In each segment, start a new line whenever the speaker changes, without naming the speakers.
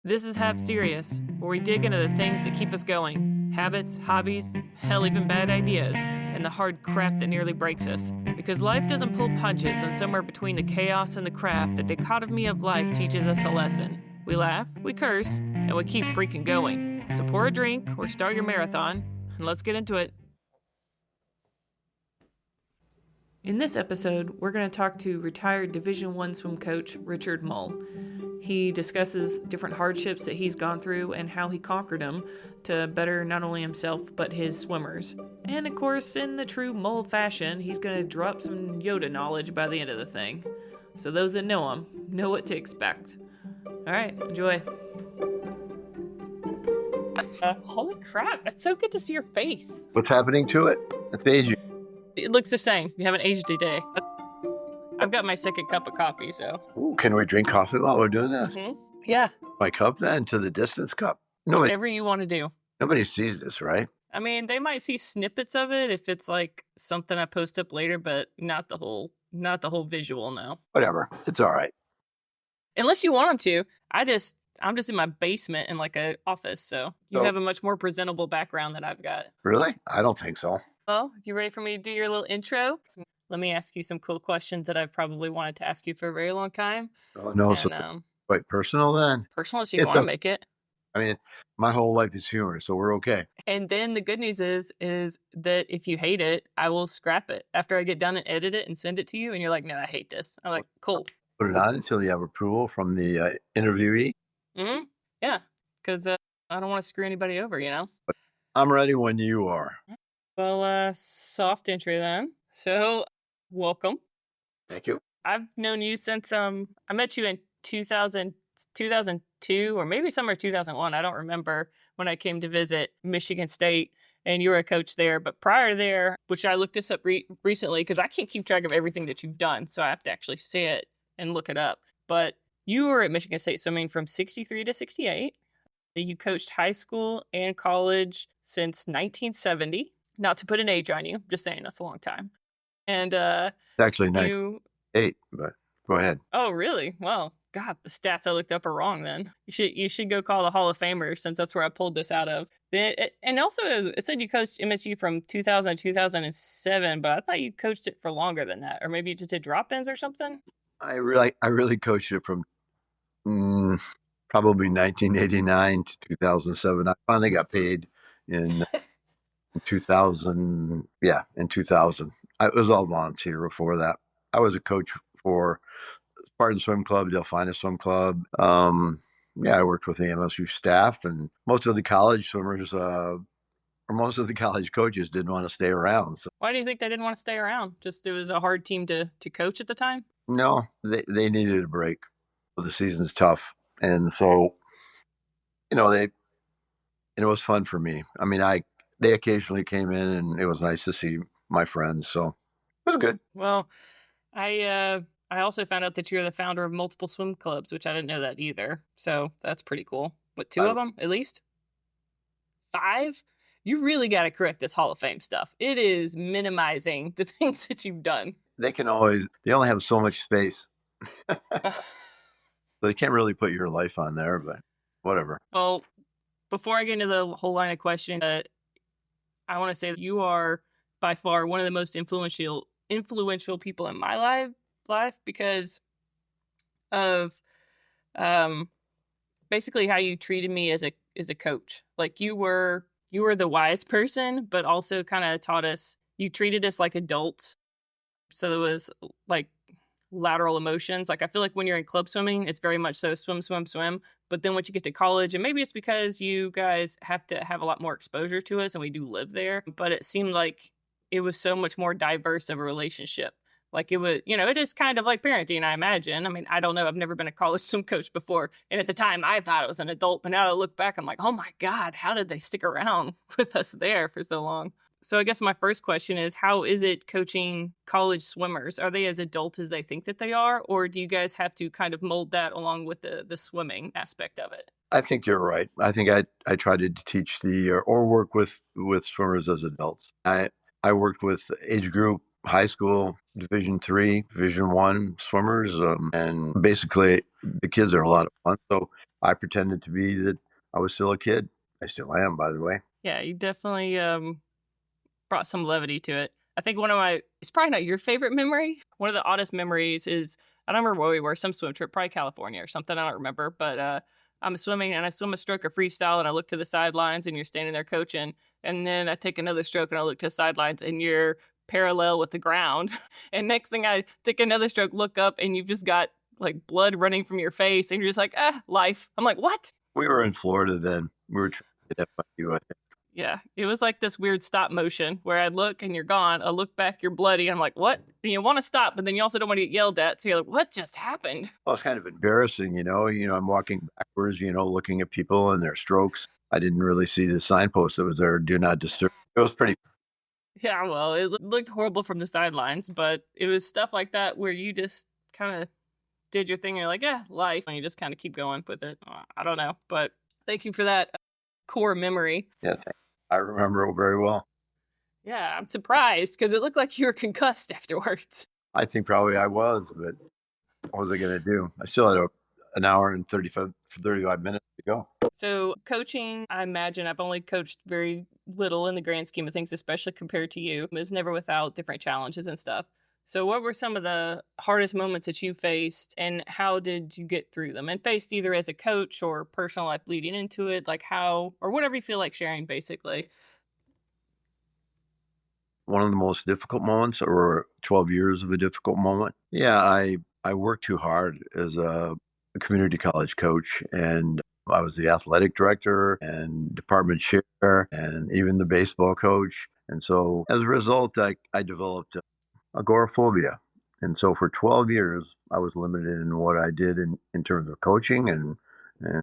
This is Half Serious, where we dig into the things that keep us going habits, hobbies, hell, even bad ideas, and the hard crap that nearly breaks us. Because life doesn't pull punches, and somewhere between the chaos and the craft, the dichotomy of life teaches us a lesson. We laugh, we curse, and we keep freaking going. So pour a drink or start your marathon, and let's get into it. In this episode, we're going to talk to retired Division I swim coach Richard Mull. He discusses different hardships that he's gone through and how he conquered them to better not only himself but his swimmers. And of course, in the true Mull fashion, he's going to drop some Yoda knowledge by the end of the thing. So those that know him know what to expect. Alright, enjoy. Holy crap, it's so good to see your face.
What's happening to it? It's aging.
It looks the same. You haven't aged a day. I've got my second cup of coffee, so.
Ooh, can we drink coffee while we're doing this?
Mm-hmm. Yeah.
My cup then to the distance cup. Nobody,
Whatever you want to do.
nobody sees this, right?
I mean, they might see snippets of it if it's like something I post up later, but not the whole visual, no.
Whatever. It's all right.
Unless you want them to. I'm just in my basement in like an office, so you have a much more presentable background than I've got.
Really? I don't think so.
Well, you ready for me to do your little intro? Let me ask you some cool questions that I've probably wanted to ask you for a very long time.
Oh, no,
And,
so quite personal then.
Personal if you want to make it.
I mean, my whole life is humor, so we're okay.
And then the good news is that if you hate it, I will scrap it after I get done and edit it and send it to you. And you're like, no, I hate this. I'm like, cool.
Put it on until you have approval from the interviewee.
Mm-hmm. Yeah, because I don't want to screw anybody over, you know?
But I'm ready when you are.
Well, soft entry then. So, welcome.
Thank you.
I've known you since I met you in 2002 or maybe somewhere 2001. I don't remember, when I came to visit Michigan State and you were a coach there. But prior there, which I looked this up recently because I can't keep track of everything that you've done. So I have to actually say it and look it up. But you were at Michigan State swimming from 63 to 68. You coached high school and college since 1970. Not to put an age on you, just saying that's a long time. And
it's actually 98, but go ahead.
Oh, really? Well, God, the stats I looked up are wrong then. You should go call the Hall of Famers since that's where I pulled this out of. And also, it said you coached MSU from 2000 to 2007, but I thought you coached it for longer than that. Or maybe you just did drop-ins or something?
I really coached it from probably 1989 to 2007. I finally got paid in 2000. Yeah, in 2000. It was all volunteer before that. I was a coach for Spartan Swim Club, Delphina Swim Club. I worked with the MSU staff, and most of the college swimmers, or most of the college coaches didn't want to stay around. So.
Why do you think they didn't want to stay around? Just it was a hard team to coach at the time?
No, they needed a break. The season's tough. And so, it was fun for me. I mean, they occasionally came in, and it was nice to see my friends. So it was good.
Well, I also found out that you're the founder of multiple swim clubs, which I didn't know that either. So that's pretty cool. But 2 of them, at least? 5? You really got to correct this Hall of Fame stuff. It is minimizing the things that you've done.
They only have so much space. So they can't really put your life on there, but whatever.
Well, before I get into the whole line of questions, I want to say that you are by far one of the most influential people in my life because of basically how you treated me as a coach. Like you were the wise person, but also kind of taught us. You treated us like adults, so there was like lateral emotions. Like I feel like when you're in club swimming, it's very much so swim, swim, swim. But then once you get to college, and maybe it's because you guys have to have a lot more exposure to us and we do live there, but it seemed like it was so much more diverse of a relationship. Like it was, it is kind of like parenting, I imagine. I mean, I don't know. I've never been a college swim coach before. And at the time I thought it was an adult, but now I look back, I'm like, oh my God, how did they stick around with us there for so long? So I guess my first question is, how is it coaching college swimmers? Are they as adult as they think that they are? Or do you guys have to kind of mold that along with the swimming aspect of it?
I think you're right. I think I tried to teach or work with swimmers as adults. I worked with age group, high school, Division III, Division I swimmers, and basically the kids are a lot of fun. So I pretended to be that I was still a kid. I still am, by the way.
Yeah, you definitely brought some levity to it. I think one of my, it's probably not your favorite memory. One of the oddest memories is, I don't remember where we were, some swim trip, probably California or something. I don't remember. But I'm swimming and I swim a stroke of freestyle and I look to the sidelines and you're standing there coaching. And then I take another stroke and I look to the sidelines and you're parallel with the ground. And next thing I take another stroke, look up and you've just got like blood running from your face and you're just like, life. I'm like, what?
We were in Florida then. We were trying to get FIU, I think.
Yeah, it was like this weird stop motion where I'd look and you're gone. I look back, you're bloody. I'm like, what? And you want to stop, but then you also don't want to get yelled at. So you're like, what just happened?
Well, it's kind of embarrassing, you know. I'm walking backwards, looking at people and their strokes. I didn't really see the signpost that was there, "Do not disturb." It was pretty.
Yeah, well, it looked horrible from the sidelines, but it was stuff like that where you just kind of did your thing. And you're like, yeah, life. And you just kind of keep going with it. I don't know. But thank you for that core memory.
Yeah, I remember it very well.
Yeah, I'm surprised because it looked like you were concussed afterwards.
I think probably I was, but what was I going to do? I still had an hour and 35 minutes to go.
So coaching, I imagine I've only coached very little in the grand scheme of things, especially compared to you. It's never without different challenges and stuff. So what were some of the hardest moments that you faced and how did you get through them? And faced either as a coach or personal life leading into it, like how, or whatever you feel like sharing basically.
One of the most difficult moments, or 12 years of a difficult moment. Yeah, I worked too hard as a community college coach, and I was the athletic director and department chair and even the baseball coach. And so as a result, I developed agoraphobia. And so for 12 years, I was limited in what I did in terms of coaching and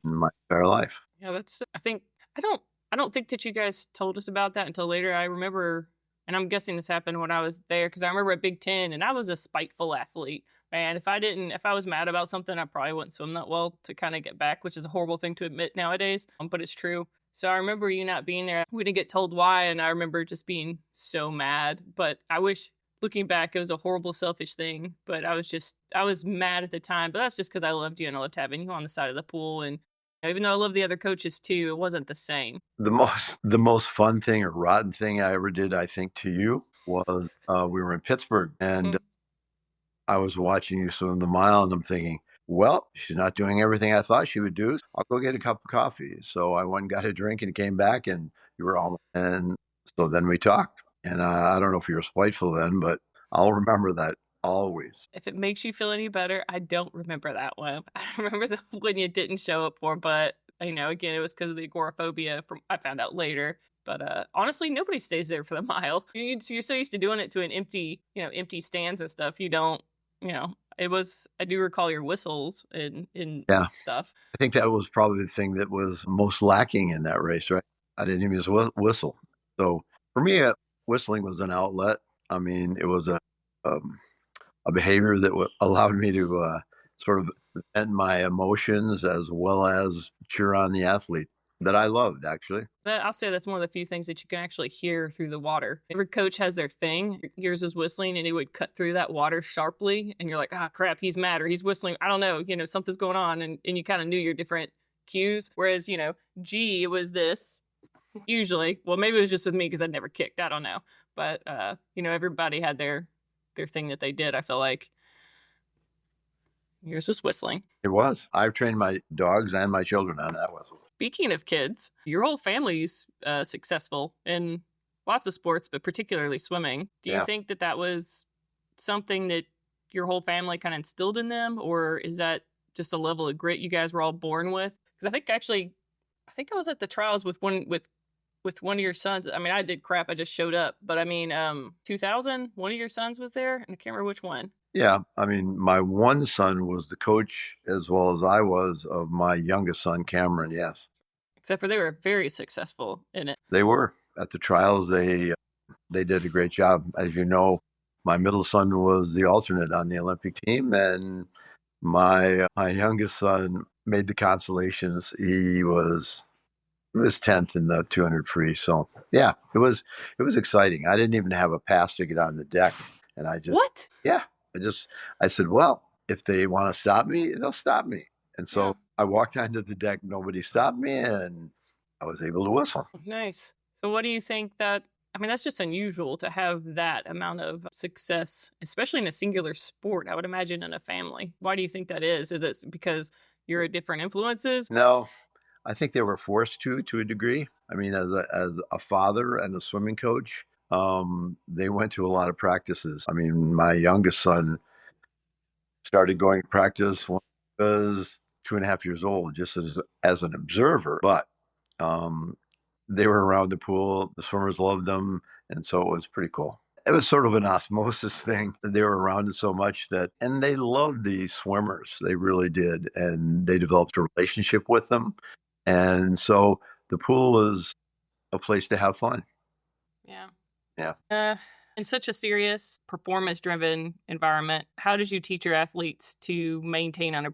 my entire life.
Yeah, that's, I think, I don't think that you guys told us about that until later. I remember, and I'm guessing this happened when I was there because I remember at Big Ten and I was a spiteful athlete. Man, if I was mad about something, I probably wouldn't swim that well to kind of get back, which is a horrible thing to admit nowadays, but it's true. So I remember you not being there. We didn't get told why, and I remember just being so mad. But I wish, looking back, it was a horrible, selfish thing. But I was mad at the time. But that's just because I loved you and I loved having you on the side of the pool. And even though I love the other coaches too, it wasn't the same.
The most fun thing or rotten thing I ever did, I think, to you was we were in Pittsburgh and I was watching you swim the mile, and I'm thinking, well, she's not doing everything I thought she would do. I'll go get a cup of coffee. So I went and got a drink and came back, and you were all. And so then we talked. And I don't know if you were spiteful then, but I'll remember that always.
If it makes you feel any better, I don't remember that one. I remember the when you didn't show up for, but again, it was because of the agoraphobia. From I found out later. But honestly, nobody stays there for the mile. You're so used to doing it to an empty stands and stuff. You don't, it was, I do recall your whistles and
Yeah.
stuff.
I think that was probably the thing that was most lacking in that race, right? I didn't even use whistle. So for me, whistling was an outlet. I mean, it was a behavior that allowed me to sort of vent my emotions as well as cheer on the athlete that I loved, actually.
I'll say that's one of the few things that you can actually hear through the water. Every coach has their thing. Yours is whistling, and he would cut through that water sharply, and you're like, ah, crap, he's mad or he's whistling. I don't know, something's going on, and you kind of knew your different cues. Whereas, G, it was this. Usually, well, maybe it was just with me because I'd never kicked. I don't know, but everybody had their thing that they did. I feel like yours was whistling.
It was. I've trained my dogs and my children on that whistle.
Speaking of kids, your whole family's successful in lots of sports, but particularly swimming. Do you think that was something that your whole family kind of instilled in them, or is that just a level of grit you guys were all born with? Because I think I was at the trials with one of your sons. I mean, I did crap. I just showed up. But 2000, one of your sons was there, and I can't remember which one.
Yeah, I mean, my one son was the coach as well as I was of my youngest son, Cameron, yes.
Except for they were very successful in it.
They were. At the trials, they did a great job. As you know, my middle son was the alternate on the Olympic team, and my youngest son made the consolations. He was 10th in the 200 free. So, yeah, it was exciting. I didn't even have a pass to get on the deck. And I just,
what?
Yeah. I said, well, if they want to stop me, they'll stop me. And
Yeah.
so I walked onto the deck, nobody stopped me, and I was able to whistle.
Nice. So what do you think that I mean, that's just unusual to have that amount of success, especially in a singular sport. I would imagine in a family. Why do you think that is? Is it because you're at different influences?
No, I think they were forced to a degree. I mean, as a father and a swimming coach, they went to a lot of practices. I mean, my youngest son started going to practice when he was 2.5 years old, just as an observer. But um, they were around the pool. The swimmers loved them, and so it was pretty cool. It was sort of an osmosis thing. They were around it so much that, and they loved the swimmers. They really did, and they developed a relationship with them. And so the pool is a place to have fun.
Yeah.
Yeah.
In such a serious, performance driven environment, how did you teach your athletes to maintain under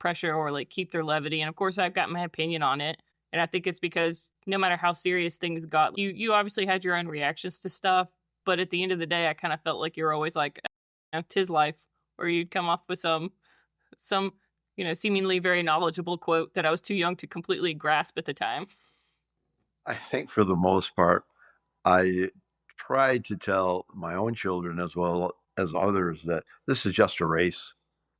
pressure or like keep their levity? And of course, I've got my opinion on it. And I think it's because no matter how serious things got, you obviously had your own reactions to stuff. But at the end of the day, I kind of felt like you were always like, tis life, or you'd come off with some, seemingly very knowledgeable quote that I was too young to completely grasp at the time.
I think for the most part, I tried to tell my own children as well as others that this is just a race.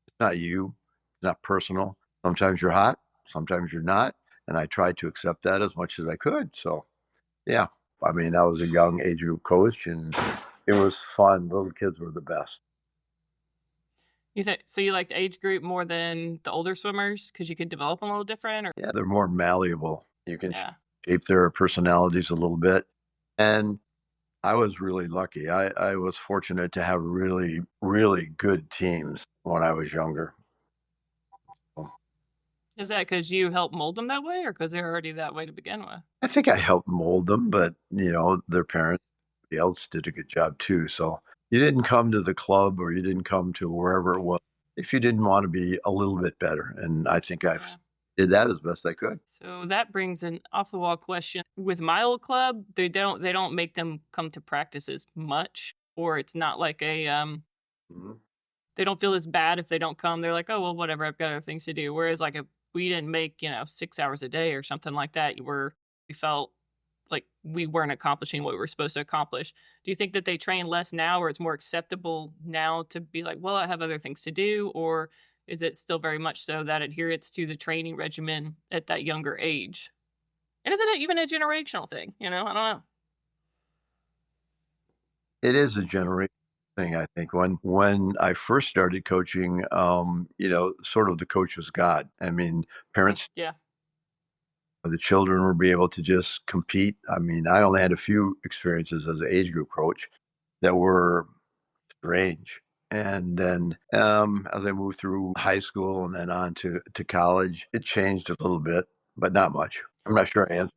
It's not you. It's not personal. Sometimes you're hot, sometimes you're not. And I tried to accept that as much as I could. So, yeah, I mean, I was a young age group coach and it was fun. Little kids were the best.
You think so? You liked age group more than the older swimmers because you could develop them a little different, or
Yeah, they're more malleable. You can
yeah,
shape their personalities a little bit. And I was really lucky. I was fortunate to have really, really good teams when I was younger.
is that because you helped mold them that way, or because they're already that way to begin with?
I think I helped mold them, but their parents, the else did a good job too. So you didn't come to the club or you didn't come to wherever it was if you didn't want to be a little bit better. And I think I
Yeah.
did that as best I could.
So that brings an off the wall question. With my old club, they don't make them come to practices much, or it's not like
Mhm.
they don't feel as bad if they don't come. They're like, oh well, whatever. I've got other things to do. Whereas like if we didn't make 6 hours a day or something like that, we felt like we weren't accomplishing what we were supposed to accomplish. Do you think that they train less now, or it's more acceptable now to be like, well, I have other things to do, or is it still very much so that adherence to the training regimen at that younger age? And is it even a generational thing? I don't know.
It is a generation thing, I think. When I first started coaching, sort of the coach was God. I mean, parents,
Yeah.
the children would be able to just compete. I mean, I only had a few experiences as an age group coach that were strange. And then as I moved through high school and then on to college, it changed a little bit, but not much. I'm not sure I answered,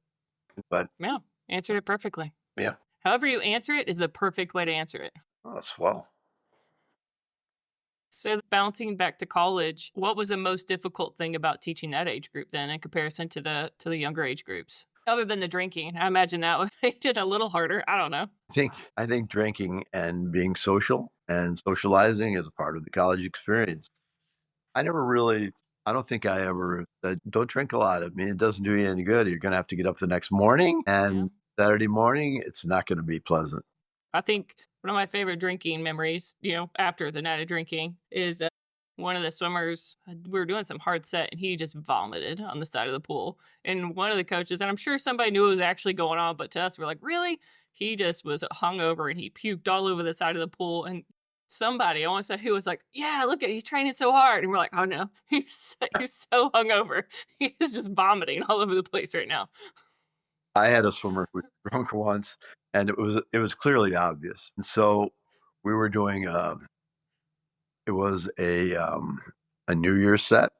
but
Yeah. Answered it perfectly.
yeah,
However you answer it is the perfect way to answer it.
oh, that's swell.
So bouncing back to college, what was the most difficult thing about teaching that age group then in comparison to the younger age groups? Other than the drinking, I imagine that was made it a little harder. I don't know.
I think drinking and being social and socializing is a part of the college experience. I never really I don't think I ever said, "Don't drink a lot." I mean, it doesn't do you any good. You're gonna have to get up the next morning,
Yeah.
and Saturday morning, it's not gonna be pleasant.
I think one of my favorite drinking memories, after the night of drinking, is one of the swimmers. We were doing some hard set, and he just vomited on the side of the pool. And one of the coaches, and I'm sure somebody knew what was actually going on, but to us, we're like, really? He just was hungover, and he puked all over the side of the pool. And somebody, I want to say who was like, yeah, look at he's training so hard, and we're like, oh no, he's so hungover, he is just vomiting all over the place right now.
I had a swimmer who was drunk once, and it was clearly obvious. And so we were doing, it was a New Year's set,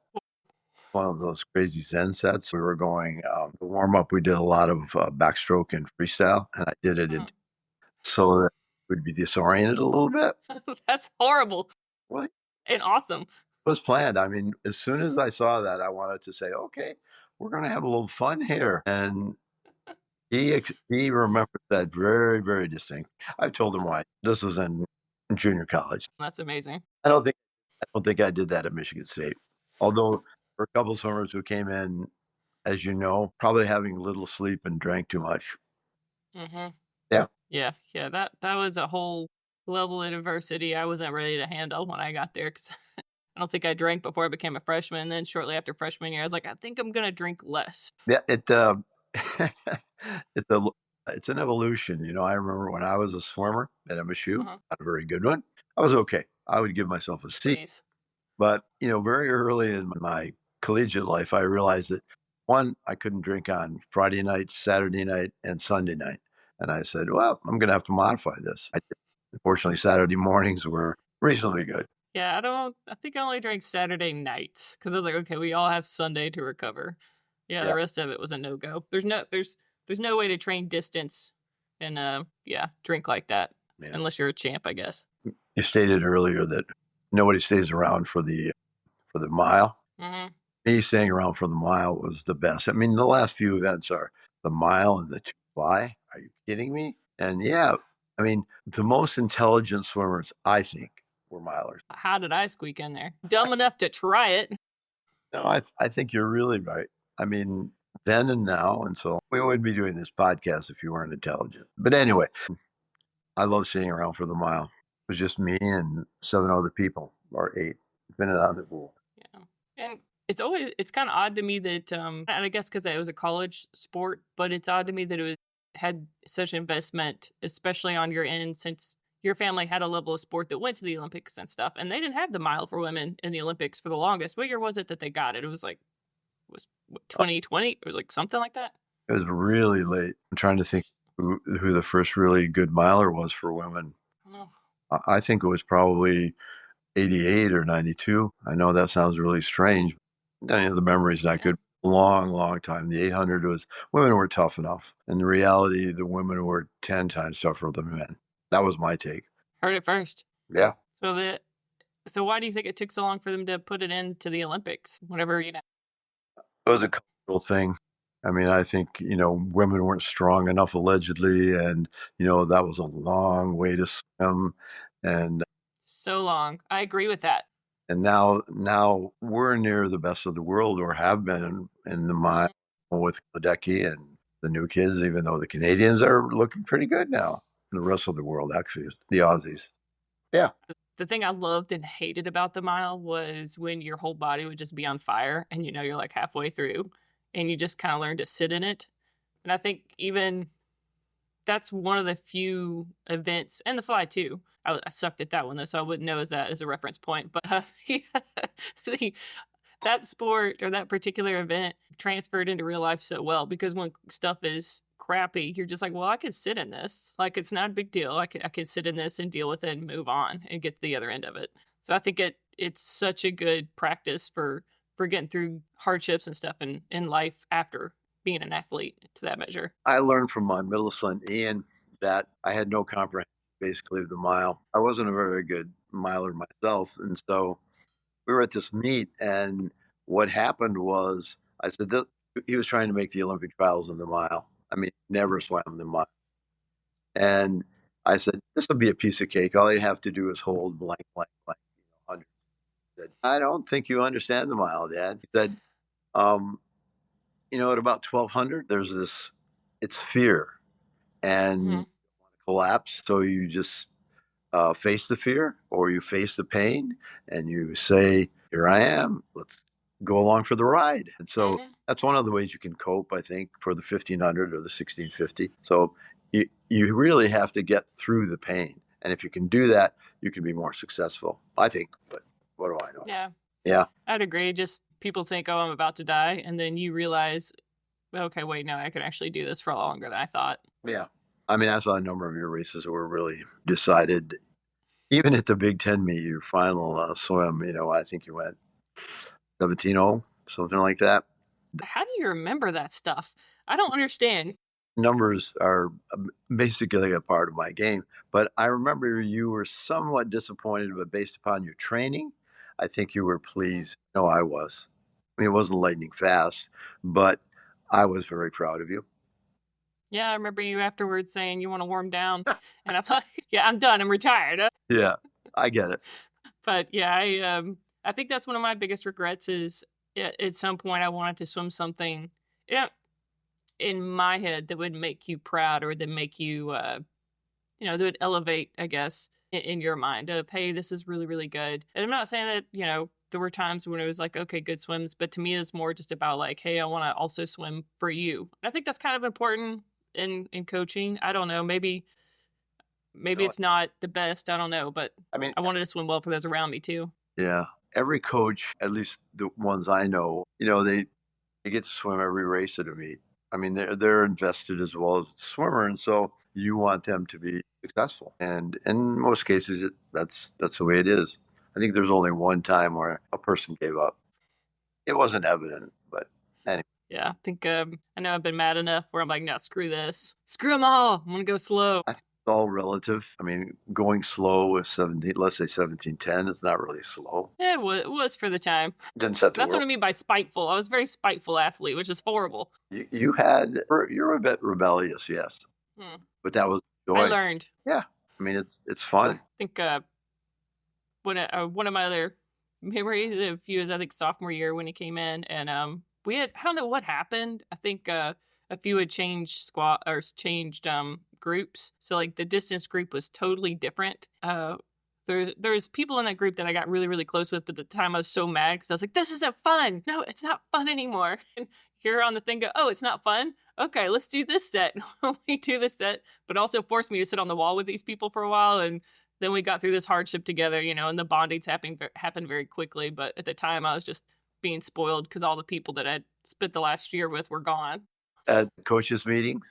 one of those crazy Zen sets. We were going, the warm-up, we did a lot of, backstroke and freestyle, and I did it in
Mm.
so that we'd be disoriented a little bit.
That's horrible
Well, it
and awesome.
was planned. I mean, as soon as I saw that, I wanted to say, "Okay, we're gonna have a little fun here." And he remembered that very, very distinct. I told him why. This was in junior college.
That's amazing.
I don't think I did that at Michigan State. Although were a couple of swimmers who came in, as you know, probably having little sleep and drank too much.
Mm-hmm.
Yeah.
Yeah. That was a whole level of adversity I wasn't ready to handle when I got there because I don't think I drank before I became a freshman. And then shortly after freshman year, I was like, I think I'm gonna drink less.
Yeah, it's a it's an evolution, I remember when I was a swimmer at MSU,
Uh-huh.
not a very good one. I was okay. I would give myself a C.
Please.
But, very early in my collegiate life, I realized that, one, I couldn't drink on Friday night, Saturday night, and Sunday night. And I said, well, I'm gonna have to modify this. I did. Unfortunately, Saturday mornings were reasonably good.
Yeah, I think I only drank Saturday nights because I was like, okay, we all have Sunday to recover. Yeah,
Yeah,
the rest of it was a no go. There's no way to train distance and drink like that
yeah.
unless you're a champ, I guess.
You stated earlier that nobody stays around for the mile.
Mm-hmm.
Me staying around for the mile was the best. I mean, the last few events are the mile and the 2 fly. Are you kidding me? And yeah, I mean, the most intelligent swimmers, I think, were milers.
How did I squeak in there? Dumb enough to try it.
No, I think you're really right. I mean, then and now, and so we wouldn't be doing this podcast if you weren't intelligent. But anyway, I love staying around for the mile. It was just me and 7 other people, or 8, depending on the pool.
Yeah, and it's kind of odd to me that and I guess because it was a college sport, but it's odd to me that had such investment, especially on your end, since your family had a level of sport that went to the Olympics and stuff, and they didn't have the mile for women in the Olympics for the longest. What year was it that they got it? It was like 2020. It was like something like that.
It was really late. I'm trying to think who the first really good miler was for women.
I don't know.
I think it was probably 88 or 92. I know that sounds really strange. The memory's not
Yeah.
good. Long, long time. The 800 was women were tough enough. In reality, the women were 10 times tougher than men. That was my take.
Heard it first.
Yeah.
So why do you think it took so long for them to put it into the Olympics? Whenever
It was a cultural thing. I mean, I think, women weren't strong enough allegedly, and, that was a long way to swim. And
so long. I agree with that.
and now we're near the best of the world, or have been in the mile
Mhm.
with Ledecky and the new kids, even though the Canadians are looking pretty good now. And the rest of the world, actually, is the Aussies. Yeah.
The thing I loved and hated about the mile was when your whole body would just be on fire and you're like halfway through and you just kind of learn to sit in it. And I think even that's one of the few events, and the fly too. I sucked at that one though, so I wouldn't know that as a reference point. But the, that sport or that particular event transferred into real life so well because when stuff is crappy, you're just like, well, I could sit in this. Like, it's not a big deal. I could sit in this and deal with it and move on and get to the other end of it. So I think it's such a good practice for getting through hardships and stuff in life after being an athlete to that measure.
I learned from my middle son, Ian, that I had no comprehension basically of the mile. I wasn't a very good miler myself. And so we were at this meet, and what happened was I said, he was trying to make the Olympic trials in the mile. I mean, never swam the mile. And I said, this will be a piece of cake. All you have to do is hold blank, blank, blank. 100. He said, I don't think you understand the mile, Dad. He said, um, at about 1200, there's this, it's fear and
Mm-hmm.
collapse. So you just face the fear, or you face the pain, and you say, here I am. Let's go along for the ride. And so
Mm-hmm.
that's one of the ways you can cope, I think, for the 1500 or the 1650. So you really have to get through the pain. And if you can do that, you can be more successful, I think. But what do I know?
Yeah,
Yeah.
I'd agree. Just people think, oh, I'm about to die. And then you realize, okay, wait, no, I can actually do this for longer than I thought.
Yeah. I mean, I saw a number of your races that were really decided. Even at the Big Ten meet, your final swim, I think you went 17-0, something like that.
How do you remember that stuff? I don't understand.
Numbers are basically a part of my game, but I remember you were somewhat disappointed, but based upon your training, I think you were pleased. No, I was. I mean, it wasn't lightning fast, but I was very proud of you.
Yeah, I remember you afterwards saying you want to warm down. And I'm like, yeah, I'm done. I'm retired.
Yeah, I get it.
But yeah, I think that's one of my biggest regrets is Yeah, at some point I wanted to swim something, you know, in my head that would make you proud or that make you, that would elevate, I guess, in your mind of, hey, this is really, really good. And I'm not saying that, there were times when it was like, okay, good swims, but to me, it's more just about like, hey, I want to also swim for you. And I think that's kind of important in coaching. I don't know, maybe
No,
it's not the best. I don't know, but
I mean,
I wanted to swim well for those around me too.
yeah, every coach, at least the ones I know, they get to swim every race at a meet. I mean, they're invested as well as the swimmer, and so you want them to be successful. And in most cases, that's the way it is. I think there's only one time where a person gave up. It wasn't evident, but anyway,
Yeah, I think I know I've been mad enough where I'm like, no, screw this, screw them all. I'm gonna go slow.
I think it's all relative. I mean, going slow with 17, let's say 17:10, is not really slow.
Yeah, it was for the time.
Didn't set the
That's what
world.
I mean by spiteful. I was a very spiteful athlete, which is horrible.
You're a bit rebellious, yes,
Hmm.
but that was
I
joy.
learned.
Yeah, I mean, it's
I
fun.
think one of my other memories of you is I think sophomore year when he came in, and we had, I don't know what happened. I think a few had changed squad or changed groups, so like the distance group was totally different. There's people in that group that I got really, really close with, but at the time I was so mad because I was like, this isn't fun. No, it's not fun anymore. And you're on the thing, go, oh, it's not fun. Okay, let's do this set. We do this set, but also forced me to sit on the wall with these people for a while. And then we got through this hardship together, and the bonding's happened very quickly. But at the time, I was just being spoiled because all the people that I'd spent the last year with were gone.
At coaches meetings,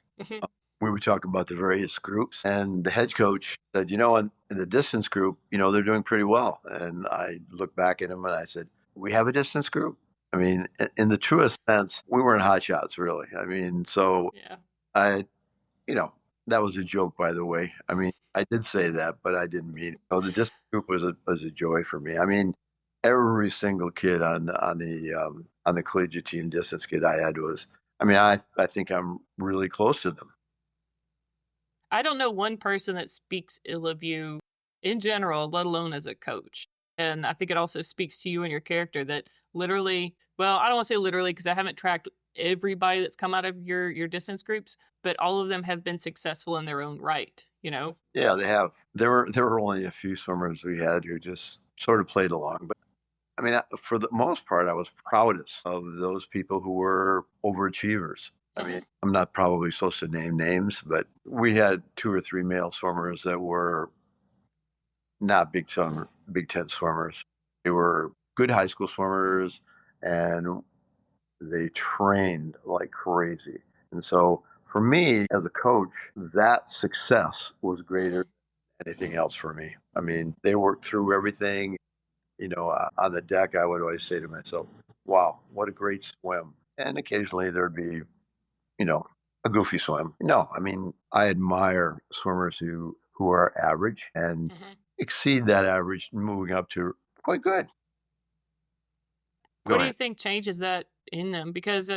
we would talk about the various groups, and the head coach said, in the distance group, they're doing pretty well. And I looked back at him and I said, we have a distance group. I mean, in the truest sense, we weren't hot shots, really. I mean, so
Yeah.
I, you know, that was a joke, by the way. I mean, I did say that, but I didn't mean it. The distance group was a joy for me. I mean, every single kid on the collegiate team, distance kid I had was. I mean, I think I'm really close to them.
I don't know one person that speaks ill of you in general, let alone as a coach. And I think it also speaks to you and your character that literally, well, I don't want to say literally because I haven't tracked everybody that's come out of your distance groups, but all of them have been successful in their own right, you know?
Yeah, they have. There were only a few swimmers we had who just sort of played along, but I mean, for the most part, I was proudest of those people who were overachievers. I mean,
Mm-hmm.
I'm not probably supposed to name names, but we had two or three male swimmers that were not Big Ten swimmers. They were good high school swimmers, and they trained like crazy. And so, for me as a coach, that success was greater than anything else for me. I mean, they worked through everything. On the deck, I would always say to myself, wow, what a great swim. And occasionally there'd be, you know, a goofy swim. No, I mean, I admire swimmers who are average and
Mm-hmm.
exceed that average, moving up to quite good.
What
Go
do you
ahead.
think changes that in them? Because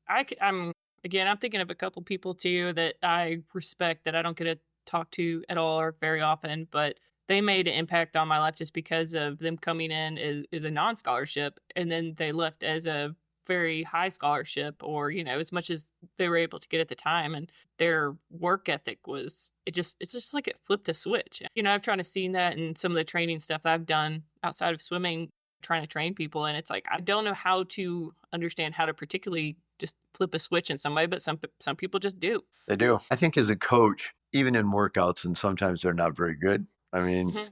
I'm again, I'm thinking of a couple people too that I respect that I don't get to talk to at all or very often, but they made an impact on my life just because of them coming in as a non-scholarship and then they left as a very high scholarship or as much as they were able to get at the time, and their work ethic was it's just like it flipped a switch. I've tried to see that in some of the training stuff that I've done outside of swimming, trying to train people, and it's like I don't know how to understand how to particularly just flip a switch in some way, but some people just do.
They do. I think as a coach, even in workouts, and sometimes they're not very good. I mean,
Hmm.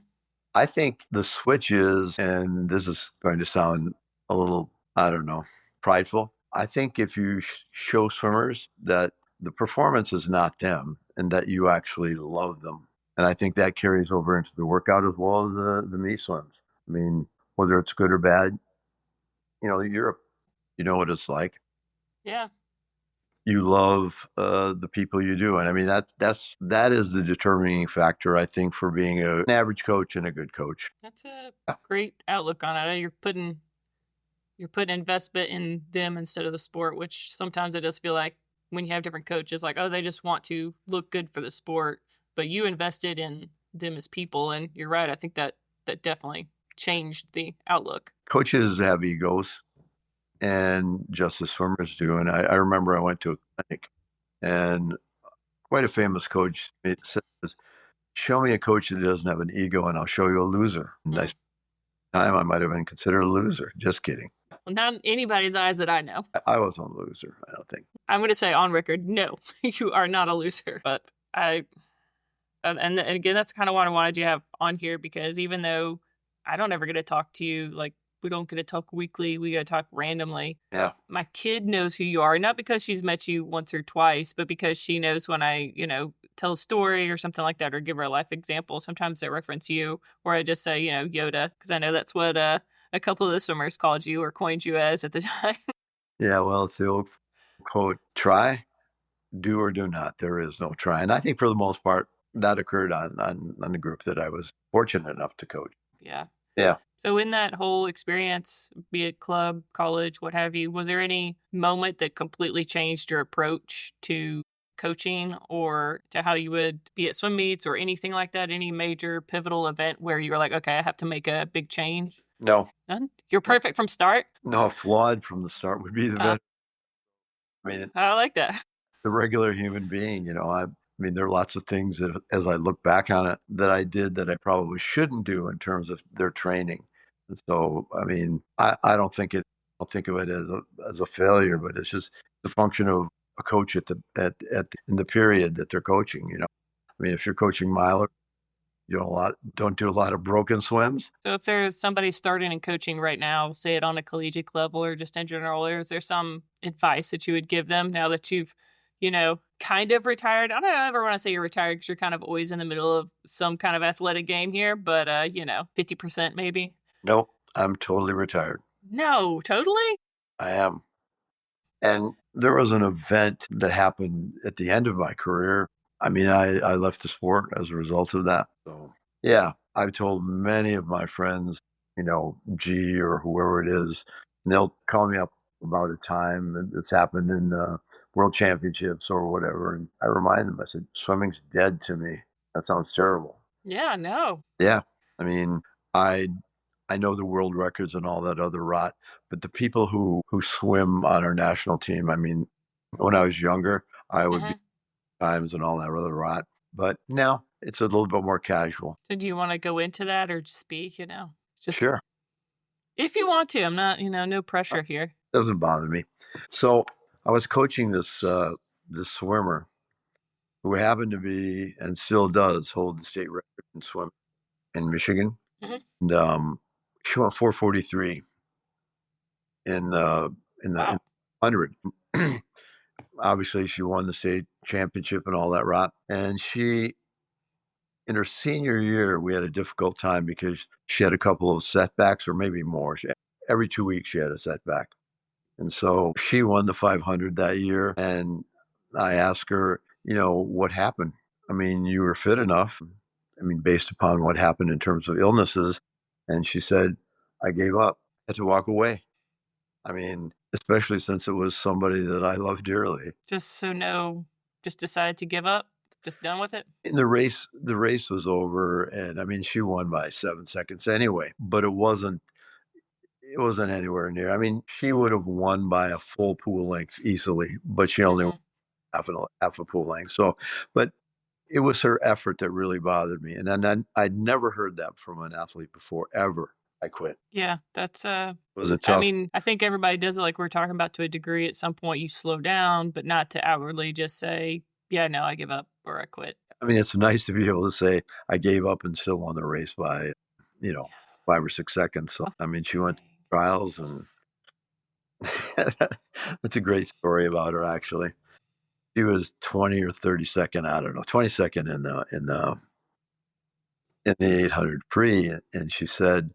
I think the switch is, and this is going to sound a little, I don't know, prideful. I think if you show swimmers that the performance is not them and that you actually love them, and I think that carries over into the workout as well as the me swims. I mean, whether it's good or bad, you know what it's like.
Yeah,
You love the people you do, and I mean that is the determining factor, I think, for being an average coach and a good coach.
that's a great outlook on it. You're putting investment in them instead of the sport, which sometimes I just feel like when you have different coaches, like, oh, they just want to look good for the sport, but you invested in them as people, and you're right. I think that definitely changed the outlook.
Coaches have egos, and just as swimmers do. And I remember I went to a clinic, and quite a famous coach says, "Show me a coach that doesn't have an ego, and I'll show you a loser." And I
Mm.
spent time I might have been considered a loser. Just kidding.
Well, not in anybody's eyes that I know.
I wasn't a loser, I don't think.
I'm going to say on record, no, you are not a loser. But and again, that's kind of what I wanted you to have on here, because even though I don't ever get to talk to you, like we don't get to talk weekly, we get to talk randomly.
Yeah.
My kid knows who you are, not because she's met you once or twice, but because she knows when I, tell a story or something like that, or give her a life example. Sometimes I reference you, or I just say, Yoda, because I know that's what a couple of the swimmers called you or coined you as at the time.
Yeah, well, it's the old quote, try, do or do not. There is no try. And I think for the most part, that occurred on the group that I was fortunate enough to coach.
Yeah.
Yeah.
So in that whole experience, be it club, college, what have you, was there any moment that completely changed your approach to coaching or to how you would be at swim meets or anything like that? Any major pivotal event where you were like, okay, I have to make a big change?
No.
None? You're perfect from start?
No, flawed from the start would be the best. I mean,
I like that.
the regular human being, I mean, there are lots of things that, as I look back on it, that I did that I probably shouldn't do in terms of their training. And so, I mean, I don't think of it as a failure, but it's just the function of a coach in the period that they're coaching. I mean, if you're coaching milers, don't do a lot of broken swims.
So if there's somebody starting in coaching right now, say it on a collegiate level or just in general, or is there some advice that you would give them now that you've, kind of retired? I don't ever want to say you're retired because you're kind of always in the middle of some kind of athletic game here, but 50% maybe.
No, I'm totally retired.
No, totally.
I am. And there was an event that happened at the end of my career. I mean, I left the sport as a result of that. So, yeah, I've told many of my friends, G or whoever it is, and they'll call me up about a time that's happened in world championships or whatever. And I remind them, I said, swimming's dead to me. That sounds terrible.
Yeah, no.
Yeah. I mean, I I know the world records and all that other rot, but the people who swim on our national team, I mean, when I was younger, I would be
Hmm.
times and all that other rot. But now it's a little bit more casual.
So do you want to go into that or just speak, just
Sure.
if you want to? I'm not, no pressure here.
Doesn't bother me. So I was coaching this swimmer who happened to be and still does hold the state record in swim in Michigan.
Hmm.
And she went 4:43 in in
Wow.
100. Obviously, she won the state championship and all that rot. And she, in her senior year, we had a difficult time because she had a couple of setbacks, or maybe more. Every 2 weeks, she had a setback. And so she won the 500 that year. And I asked her, what happened? I mean, you were fit enough. I mean, based upon what happened in terms of illnesses. And she said, I gave up, had to walk away. I mean, especially since it was somebody that I love dearly.
Just decided to give up, just done with it.
In the race was over, and I mean, she won by 7 seconds anyway, but it wasn't anywhere near. I mean, she would have won by a full pool length easily, but she only won
Hmm.
half a pool length. So, but it was her effort that really bothered me, and then I'd never heard that from an athlete before ever. I quit.
Yeah, that's
It was a
I
tough.
mean, I think everybody does it like we're talking about to a degree. At some point you slow down, but not to outwardly just say, yeah, no, I give up or I quit.
I mean, it's nice to be able to say I gave up and still won the race by, you know, 5 or 6 seconds. So,
Oh,
I mean, she went to
dang.
trials, and that's a great story about her. Actually, she was 20 or 30 second. I don't know, 22nd in the 800 free, and she said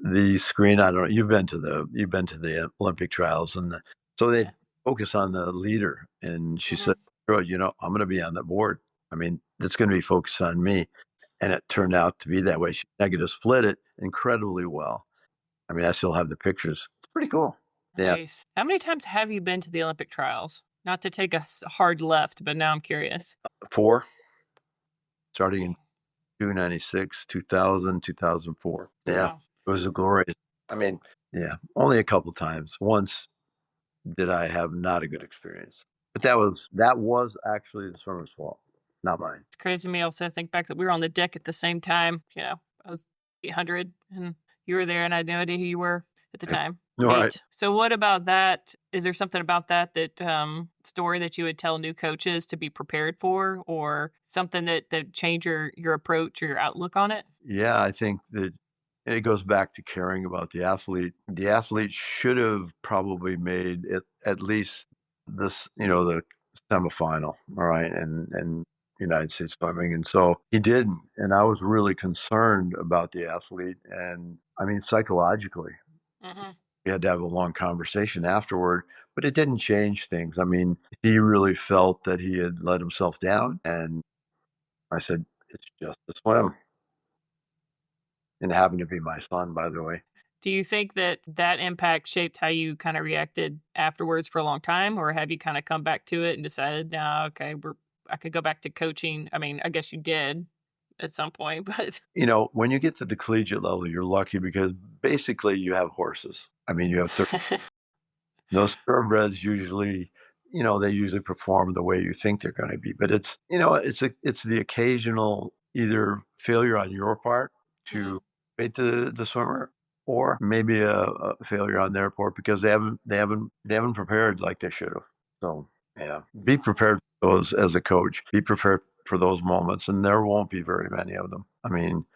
the screen. I don't know. You've been to the Olympic trials, and so they
Yeah.
focus on the leader. And she said,
Hmm.
"Girl, I'm going to be on the board. I mean, that's going to be focused on me." And it turned out to be that way. She negative split it incredibly well. I mean, I still have the pictures. It's pretty cool. Yeah,
Nice. How many times have you been to the Olympic trials? Not to take a hard left, but now I'm curious.
four, starting in
Dang.
296, 2000, 2004. Yeah,
Wow.
it was a glorious. I mean, Yeah, only a couple times. Once did I have not a good experience, but that was actually the swimmer's fault, not mine.
It's crazy to me also think back that we were on the deck at the same time. I was 800 and you were there and I had no idea who you were at the time.
All right.
Eight. So what about that? Is there something about that story that you would tell new coaches to be prepared for, or something that change your approach or your outlook on it?
Yeah, I think that it goes back to caring about the athlete. The athlete should have probably made it at least the semifinal, all right, and United States swimming. And so he didn't. And I was really concerned about the athlete. And I mean, psychologically,
Hmm.
we had to have a long conversation afterward, but it didn't change things. I mean, he really felt that he had let himself down. And I said, it's just a swim. And happened to be my son, by the way.
Do you think that impact shaped how you kind of reacted afterwards for a long time, or have you kind of come back to it and decided, no, okay, I could go back to coaching? I mean, I guess you did at some point, but
When you get to the collegiate level, you're lucky because basically you have horses. I mean, you have those thoroughbreds usually, they usually perform the way you think they're going to be. But it's the occasional either failure on your part
Mhm.
to bait the swimmer, or maybe a failure on their part because they haven't prepared like they should have. So yeah, be prepared for those as a coach. Be prepared for those moments, and there won't be very many of them. I mean,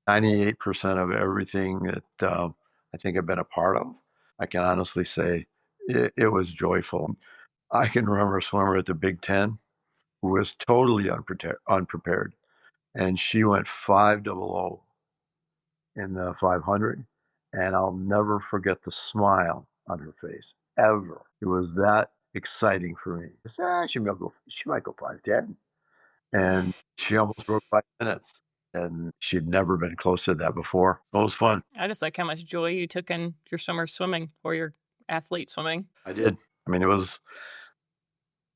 98% of everything that I think I've been a part of, I can honestly say it was joyful. I can remember a swimmer at the Big Ten who was totally unprepared, and she went 500 in the 500, and I'll never forget the smile on her face ever. It was that exciting for me. I said, she might go 510, and she almost broke 5 minutes, and she'd never been close to that before. It was fun.
I just like how much joy you took in your summer swimming or your athlete swimming.
I did. I mean, it was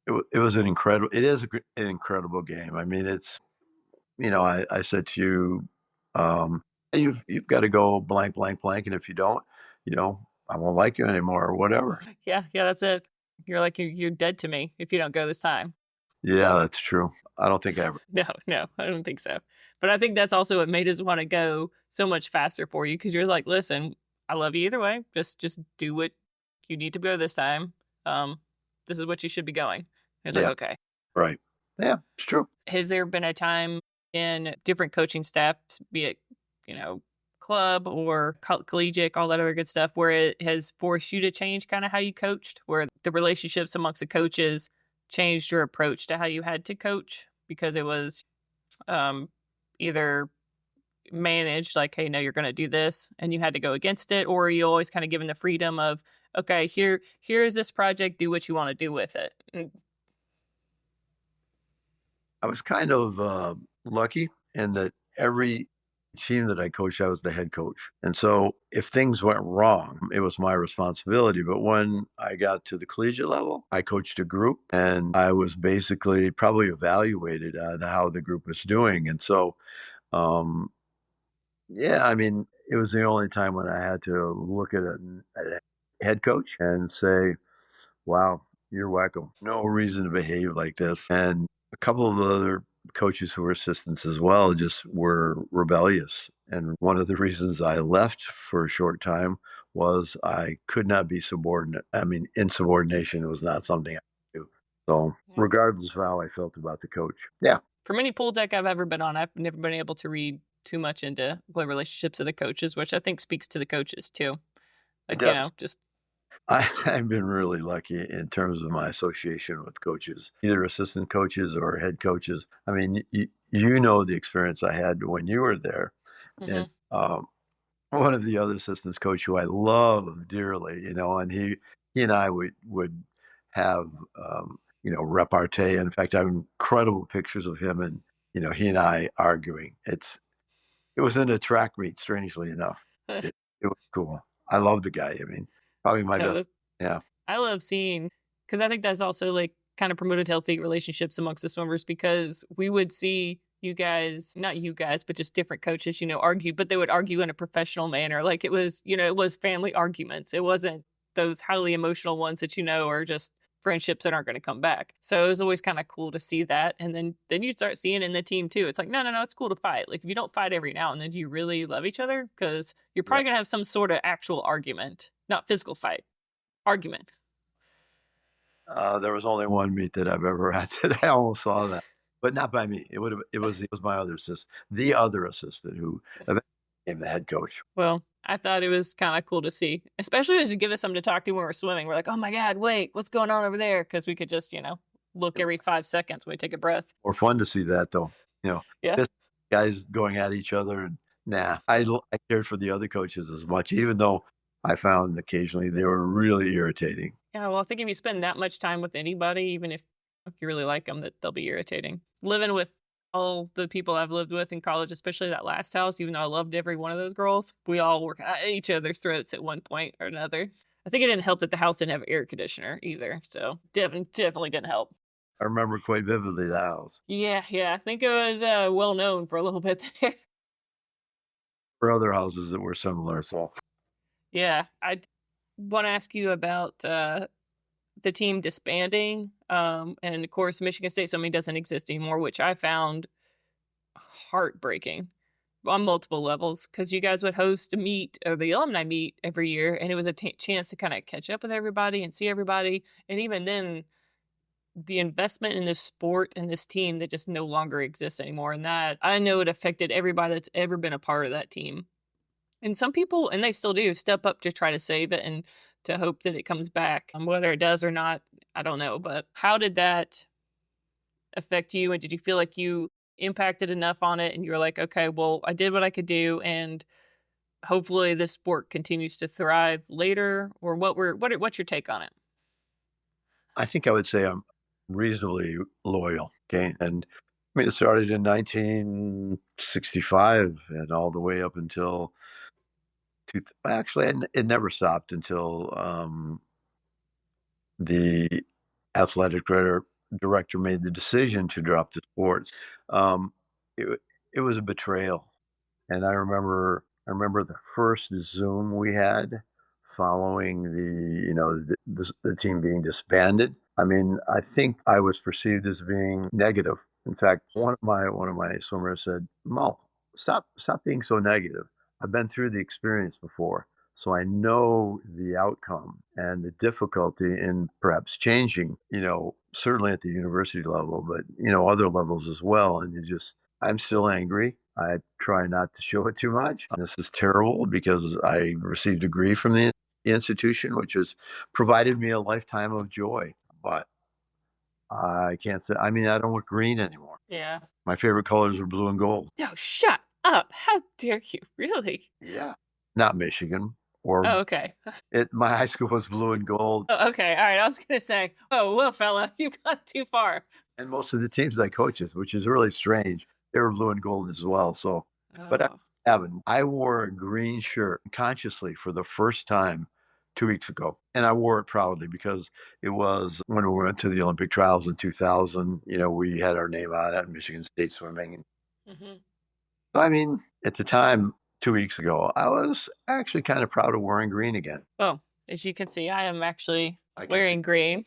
an incredible. It is an incredible game. I mean, I said to you, you've got to go blank, blank, blank, and if you don't, I won't like you anymore or whatever.
Yeah, yeah, that's it. You're like you're dead to me if you don't go this time.
Yeah, that's true. I don't think I ever.
No, no, I don't think so. But I think that's also what made us want to go so much faster for you, because you're like, listen, I love you either way. Just do what you need to go this time. Um, this is what you should be going. It's like,
Yeah,
okay.
right. Yeah, it's true.
Has there been a time in different coaching staffs, be it, you know, club or collegiate, all that other good stuff, where it has forced you to change kind of how you coached, where the relationships amongst the coaches changed your approach to how you had to coach because it was um, either managed like, hey, no, you're going to do this, and you had to go against it, or you always kind of given the freedom of, okay, here is this project, do what you want to do with it.
I was kind of lucky in that every team that I coached, I was the head coach. And so if things went wrong, it was my responsibility. But when I got to the collegiate level, I coached a group and I was basically probably evaluated on how the group was doing. And so, um, yeah, I mean, it was the only time when I had to look at a head coach and say, wow, you're wacko. No reason to behave like this. And a couple of the other coaches who were assistants as well just were rebellious. And one of the reasons I left for a short time was I could not be subordinate. I mean, insubordination was not something I could do. So,
Yeah.
regardless of how I felt about the coach, yeah,
From any pool deck I've ever been on, I've never been able to read too much into the relationships of the coaches, which I think speaks to the coaches too.
it
Like,
does.
just
I've been really lucky in terms of my association with coaches, either assistant coaches or head coaches. I mean, you know the experience I had when you were there, and
hmm
one of the other assistants coach who I love dearly, and he and I would have repartee. In fact, I have incredible pictures of him and he and I arguing. It was in a track meet, strangely enough. It was cool. I love the guy. I mean, probably my best. Yeah.
I love seeing, because I think that's also like kind of promoted healthy relationships amongst the swimmers, because we would see you guys, not you guys, but just different coaches, argue, but they would argue in a professional manner. Like it was, it was family arguments. It wasn't those highly emotional ones that, are just friendships that aren't going to come back. So it was always kind of cool to see that. And then you start seeing in the team too. It's like, no, it's cool to fight. Like if you don't fight every now and then, do you really love each other? Because you're probably going to have some sort of actual argument, not physical fight, argument.
There was only one meet that I've ever had that I almost saw that, but not by me. It was my other assistant, the other assistant who eventually became the head coach.
Well, I thought it was kind of cool to see, especially as you give us something to talk to when we're swimming. We're like, oh my God, wait, what's going on over there? Because we could just, look every 5 seconds when we take a breath.
More fun to see that though,
Yeah.
guys going at each other. And I cared for the other coaches as much, even though I found occasionally they were really irritating.
Yeah, well, I think if you spend that much time with anybody, even if you really like them, that they'll be irritating. Living with all the people I've lived with in college, especially that last house, even though I loved every one of those girls, we all were at each other's throats at one point or another. I think it didn't help that the house didn't have air conditioner either, so definitely didn't help.
I remember quite vividly the house.
Yeah, I think it was well known for a little bit there.
For other houses that were similar, so.
Yeah, I want to ask you about the team disbanding. And of course, Michigan State Swimming doesn't exist anymore, which I found heartbreaking on multiple levels, because you guys would host a meet, or the alumni meet, every year, and it was a chance to kind of catch up with everybody and see everybody. And even then, the investment in this sport and this team that just no longer exists anymore. And that, I know, it affected everybody that's ever been a part of that team. And some people, and they still do, step up to try to save it and to hope that it comes back. Whether it does or not, I don't know. But how did that affect you? And did you feel like you impacted enough on it and you were like, okay, well, I did what I could do, and hopefully this sport continues to thrive later? Or what's your take on it?
I think I would say I'm reasonably loyal. Okay. And I mean, it started in 1965 and all the way up until actually, it never stopped until the athletic director made the decision to drop the sport. It, it was a betrayal. And I remember the first Zoom we had following the team being disbanded. I mean, I think I was perceived as being negative. In fact, one of my swimmers said, "Mull, stop being so negative. I've been through the experience before, so I know the outcome and the difficulty in perhaps changing. Certainly at the university level, but other levels as well. And I'm still angry. I try not to show it too much. This is terrible because I received a degree from the institution, which has provided me a lifetime of joy. But I can't say, I mean, I don't wear green anymore.
Yeah.
My favorite colors are blue and gold.
No, shut up. How dare you? Really?
Yeah. Not Michigan. Or
okay.
My high school was blue and gold.
Oh, okay. All right. I was going to say, oh, well, fella, you've gone too far.
And most of the teams I coaches, which is really strange, they were blue and gold as well. So, but I wore a green shirt consciously for the first time 2 weeks ago. And I wore it proudly because it was when we went to the Olympic trials in 2000, we had our name on it, Michigan State Swimming. Mm-hmm. I mean, at the time, 2 weeks ago, I was actually kind of proud of wearing green again.
Well, as you can see, I am actually wearing green.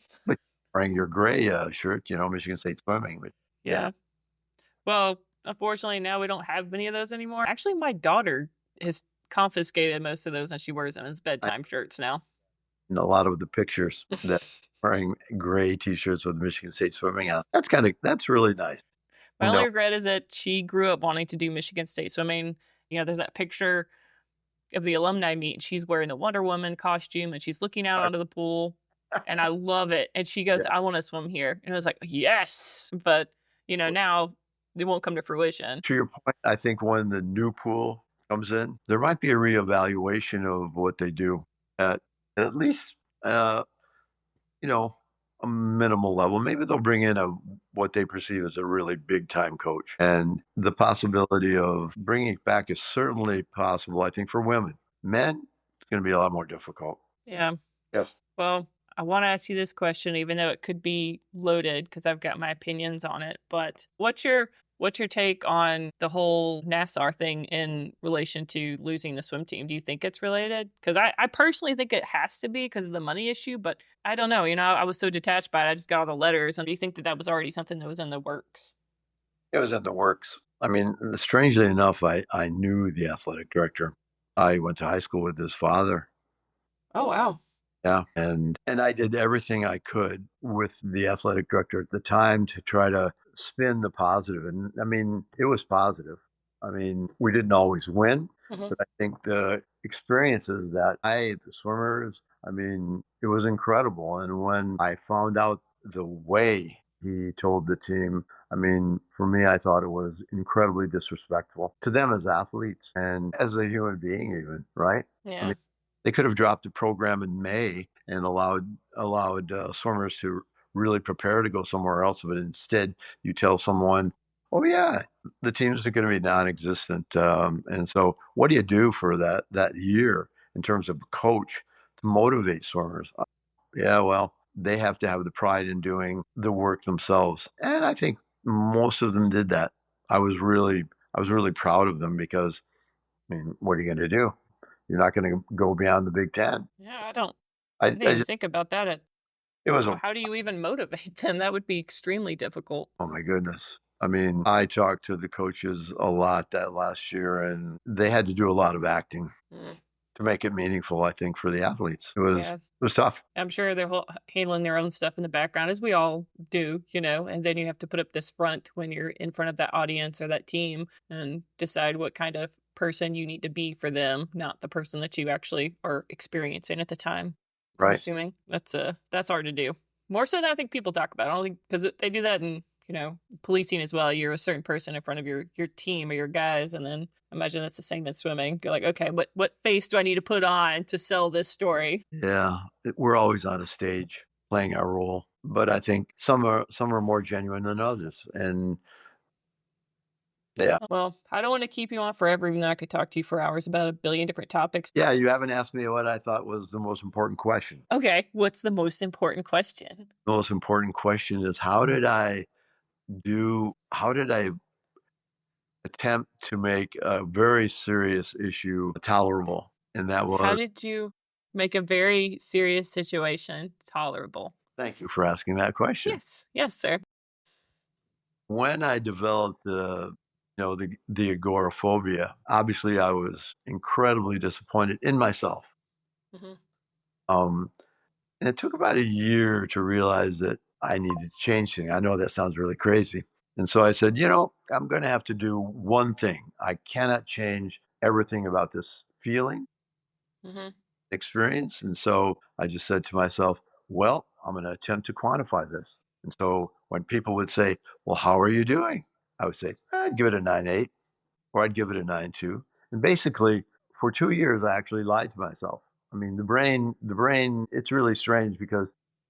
Wearing your gray shirt, Michigan State Swimming. But,
yeah. Well, unfortunately, now we don't have many of those anymore. Actually, my daughter has confiscated most of those, and she wears them as bedtime shirts now.
And a lot of the pictures that wearing gray T-shirts with Michigan State Swimming on. That's really nice.
My only regret is that she grew up wanting to do Michigan State Swimming. There's that picture of the alumni meet, and she's wearing the Wonder Woman costume, and she's looking out onto the pool, and I love it. And she goes, I want to swim here. And I was like, yes. But, now they won't come to fruition. To your point,
I think when the new pool comes in, there might be a reevaluation of what they do at least, a minimal level. Maybe they'll bring in what they perceive as a really big time coach. And the possibility of bringing it back is certainly possible, I think, for women. Men, it's going to be a lot more difficult.
Yeah.
Yes.
Well, I want to ask you this question, even though it could be loaded, because I've got my opinions on it. But what's your What's your take on the whole Nassar thing in relation to losing the swim team? Do you think it's related? Because I personally think it has to be because of the money issue, but I don't know. I was so detached by it. I just got all the letters. And do you think that was already something that was in the works?
It was in the works. I mean, strangely enough, I knew the athletic director. I went to high school with his father.
Oh, wow.
Yeah, and I did everything I could with the athletic director at the time to try to spin the positive, and I mean, it was positive. I mean, we didn't always win,
Hmm.
but I think the experiences that the swimmers, I mean, it was incredible. And when I found out the way he told the team, I mean, for me, I thought it was incredibly disrespectful to them as athletes and as a human being, even, right? I
Yeah.
mean, they could have dropped the program in May and allowed swimmers to really prepare to go somewhere else, but instead you tell someone, "Oh yeah, the teams are going to be non-existent." And so, what do you do for that year in terms of a coach to motivate swimmers? Yeah, well, they have to have the pride in doing the work themselves, and I think most of them did that. I was really I was really proud of them because I mean, what are you going to do? You're not going to go beyond the Big Ten.
Yeah, I didn't
I
even
just,
think about that.
it was
How do you even motivate them? That would be extremely difficult.
oh my goodness. I mean, I talked to the coaches a lot that last year, and they had to do a lot of acting
Mm,
to make it meaningful. I think for the athletes,
yeah.
it was tough.
I'm sure they're handling their own stuff in the background, as we all do, and then you have to put up this front when you're in front of that audience or that team and decide what kind of person you need to be for them, not the person that you actually are experiencing at the time. I'm
Right,
assuming that's hard to do. More so than I think people talk about. I don't think because they do that in policing as well. You're a certain person in front of your team or your guys, and then imagine that's the same in swimming. You're like, okay, what face do I need to put on to sell this story?
yeah, we're always on a stage playing our role, but I think some are more genuine than others, and yeah,
Well, I don't want to keep you on forever, even though I could talk to you for hours about a billion different topics.
yeah. You haven't asked me what I thought was the most important question.
Okay, what's the most important question?
The most important question is how did I attempt to make a very serious issue tolerable? And that
How
was
did you make a very serious situation tolerable?
thank you for asking that question.
Yes, yes, sir.
When I developed the agoraphobia, obviously I was incredibly disappointed in myself.
Hmm.
Um, and it took about a year to realize that I needed to change things. I know that sounds really crazy. And so I said, I'm going to have to do one thing. I cannot change everything about this feeling
Hmm.
experience. And so I just said to myself, well, I'm going to attempt to quantify this. And so when people would say, well, how are you doing? I would say, I'd give it a 9.8 or I'd give it a 9.2. And basically, for 2 years, I actually lied to myself. I mean, the brain, it's really strange because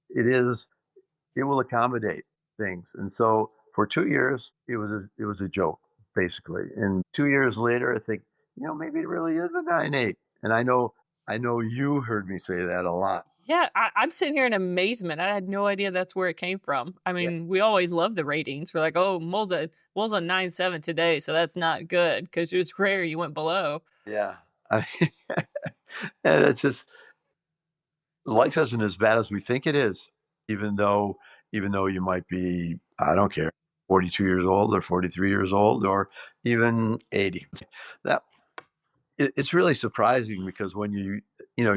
it will accommodate things. And so for 2 years, it was a joke, basically. And 2 years later, I think, maybe it really is a 9.8. And I know you heard me say that a lot.
Yeah, I'm sitting here in amazement. I had no idea that's where it came from. I
Yeah.
mean, we always love the ratings. We're like, oh, Mull's a 9.7 today, so that's not good because it was rare you went below.
Yeah. I, and it's just life isn't as bad as we think it is, even though you might be, I don't care, 42 years old or 43 years old or even 80. That it's really surprising because when you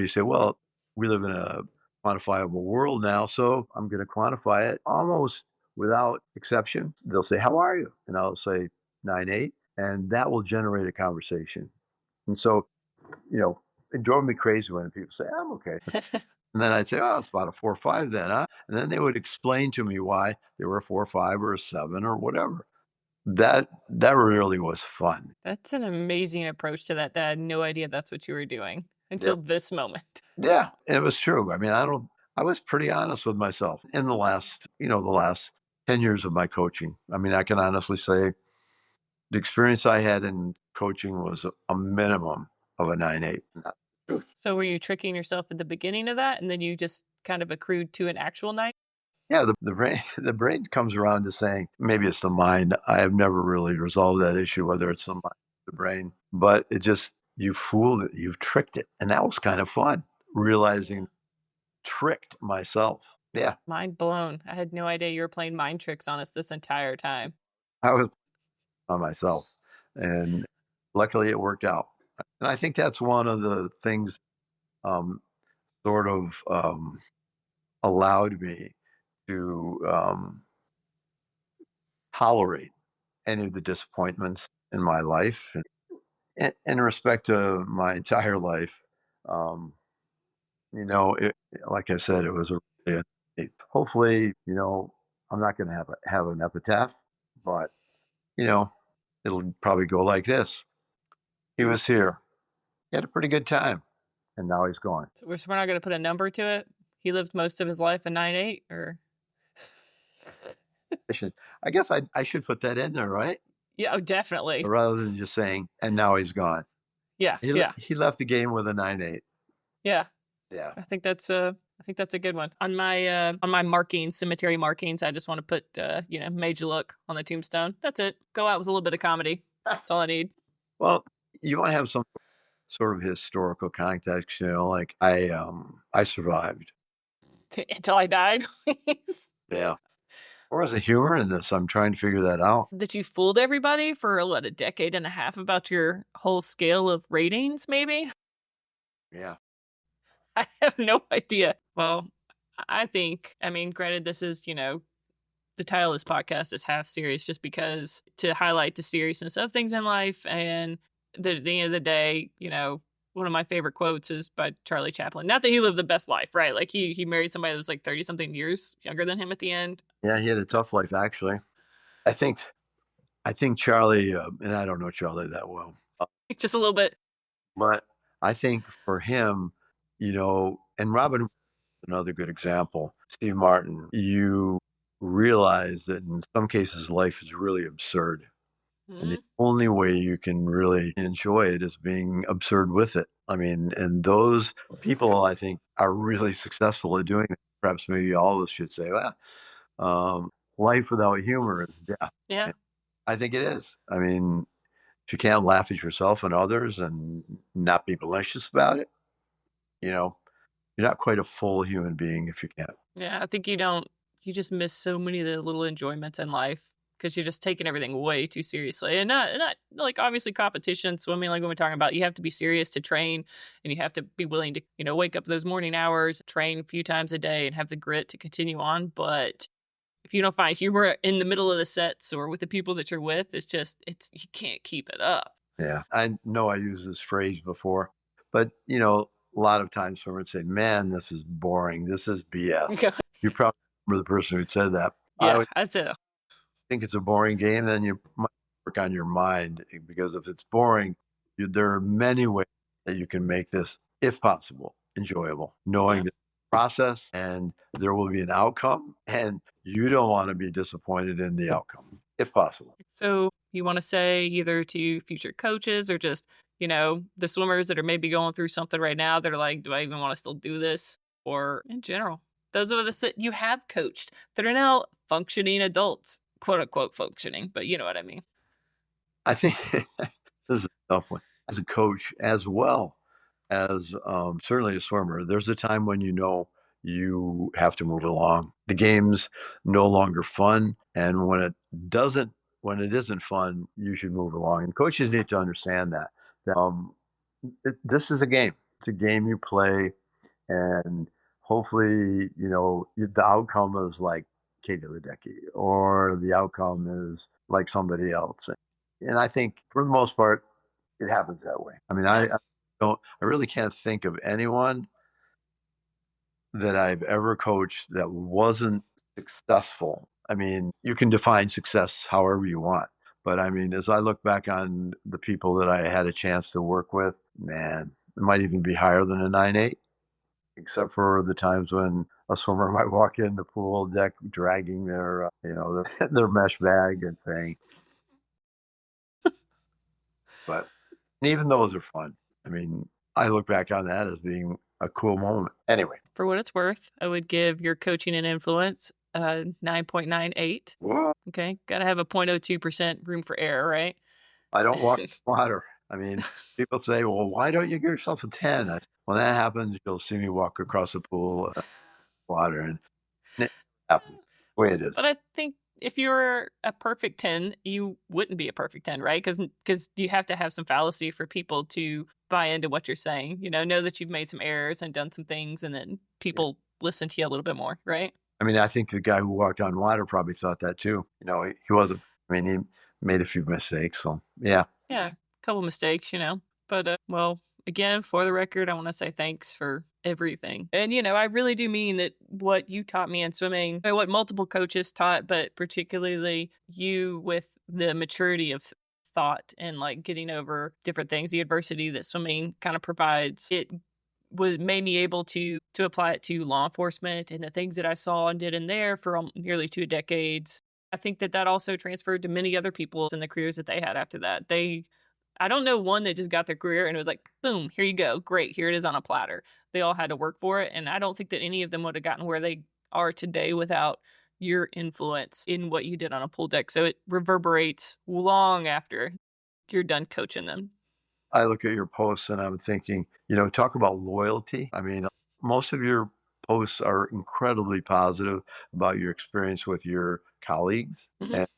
say, well, we live in a quantifiable world now, so I'm going to quantify it almost without exception. They'll say, how are you? And I'll say 9.8, and that will generate a conversation. And so, it drove me crazy when people say, I'm okay. And then I'd say, oh, it's about a 4 or 5 then, huh? And then they would explain to me why they were a 4 or 5 or a 7 or whatever. That really was fun.
That's an amazing approach to that. That I had no idea that's what you were doing
Yeah.
until this moment.
Yeah, and it was true. I mean, I was pretty honest with myself in the last 10 years of my coaching. I mean, I can honestly say the experience I had in coaching was a minimum of a 9.8.
So were you tricking yourself at the beginning of that, and then you just kind of accrued to an actual night?
Yeah, the brain comes around to saying maybe it's the mind. I have never really resolved that issue, whether it's the mind or the brain, but it just you fooled it, you've tricked it, and that was kind of fun realizing tricked myself. Yeah,
Mind blown. I had no idea you were playing mind tricks on us this entire time.
I was on myself, and luckily it worked out. And I think that's one of the things um, sort of allowed me to tolerate any of the disappointments in my life. In respect to my entire life, um, like I said, it was hopefully, I'm not going to have an epitaph, but you know, it'll probably go like this. He was here. He had a pretty good time, and now he's gone.
So we're not going to put a number to it. He lived most of his life in 9'8", or
I should, I guess I should put that in there, right?
yeah, oh, definitely.
Rather than just saying, and now he's gone.
Yeah,
He
yeah,
he left the game with a 9.8.
yeah.
Yeah.
I think that's a good one. On my markings, cemetery markings, I just want to put Major Look on the tombstone. That's it. Go out with a little bit of comedy. That's all I need.
Well, you want to have some sort of historical context, like I survived.
Until I died.
Yeah. Or was the humor in this? I'm trying to figure that out.
That you fooled everybody for what, a decade and a half about your whole scale of ratings, maybe?
Yeah.
I have no idea. Well, I mean, granted, this is, the title of this podcast is half serious just because to highlight the seriousness of things in life. And at the end of the day, one of my favorite quotes is by Charlie Chaplin. Not that he lived the best life, right? Like he married somebody that was like 30 something years younger than him at the end.
Yeah, he had a tough life actually. I think I think Charlie and I don't know Charlie that well.
Just a little bit.
But I think for him, and Robin, another good example, Steve Martin, you realize that in some cases life is really absurd. And the
Mm-hmm.
only way you can really enjoy it is being absurd with it. I mean, and those people, I think, are really successful at doing it. Perhaps maybe all of us should say, well, life without humor is death.
Yeah.
And I think it is. I mean, if you can't laugh at yourself and others and not be malicious about it, you know, you're not quite a full human being if you can't.
Yeah. I think you just miss so many of the little enjoyments in life because you're just taking everything way too seriously. And not like obviously competition, swimming, like when we're talking about, you have to be serious to train and you have to be willing to, wake up those morning hours, train a few times a day and have the grit to continue on. But if you don't find humor in the middle of the sets or with the people that you're with, you can't keep it up.
Yeah. I know I used this phrase before, but, a lot of times someone would say, man, this is boring. This is BS. You probably remember the person who said that. I
Yeah,
would
that's it.
think it's a boring game, then you might work on your mind because if it's boring, there are many ways that you can make this, if possible, enjoyable, knowing
Yeah.
the process and there will be an outcome, and you don't want to be disappointed in the outcome, if possible.
So you want to say either to future coaches or just, the swimmers that are maybe going through something right now that are like, do I even want to still do this? Or in general, those of us that you have coached that are now functioning adults, quote unquote functioning, but you know what I mean.
I think this is a tough one. As a coach, as well as certainly a swimmer, there's a time when you have to move along. The game's no longer fun, and doesn't, when it isn't fun, you should move along. And coaches need to understand that. That this is a game. It's a game you play, and hopefully, the outcome is like Kate Ledecky, or the outcome is like somebody else. And I think for the most part, it happens that way. I mean,
Yeah.
I really can't think of anyone that I've ever coached that wasn't successful. I mean, you can define success however you want. But I mean, as I look back on the people that I had a chance to work with, man, it might even be higher than a 9.8, except for the times when a swimmer might walk in the pool deck dragging their mesh bag and saying, but even those are fun. I mean, I look back on that as being a cool moment. Anyway,
For what it's worth, I would give your coaching and influence 9.98.
Whoa.
Okay, gotta have a 0.02% room for error, right?
I don't walk on water. I mean, people say, "Well, why don't you give yourself a 10?" When that happens, you'll see me walk across the pool, water, and it happens the way it is.
But I think if you were a perfect 10, you wouldn't be a perfect 10, right? Because you have to have some fallacy for people to buy into what you're saying. Know that you've made some errors and done some things, and then
Yeah.
people listen to you a little bit more, right?
I mean, I think the guy who walked on water probably thought that too. He wasn't. I mean, he made a few mistakes, so yeah.
Yeah, a couple mistakes. But well, again, for the record, I want to say thanks for everything. And I really do mean that what you taught me in swimming, and what multiple coaches taught, but particularly you with the maturity of thought and like getting over different things, the adversity that swimming kind of provides. It was made me able to apply it to law enforcement and the things that I saw and did in there for nearly 2 decades. I think that also transferred to many other people and the careers that they had after that. I don't know one that just got their career and it was like, boom, here you go. Great. Here it is on a platter. They all had to work for it. And I don't think that any of them would have gotten where they are today without your influence in what you did on a pool deck. So it reverberates long after you're done coaching them.
I look at your posts and I'm thinking, talk about loyalty. I mean, most of your posts are incredibly positive about your experience with your colleagues,
Mhm.
and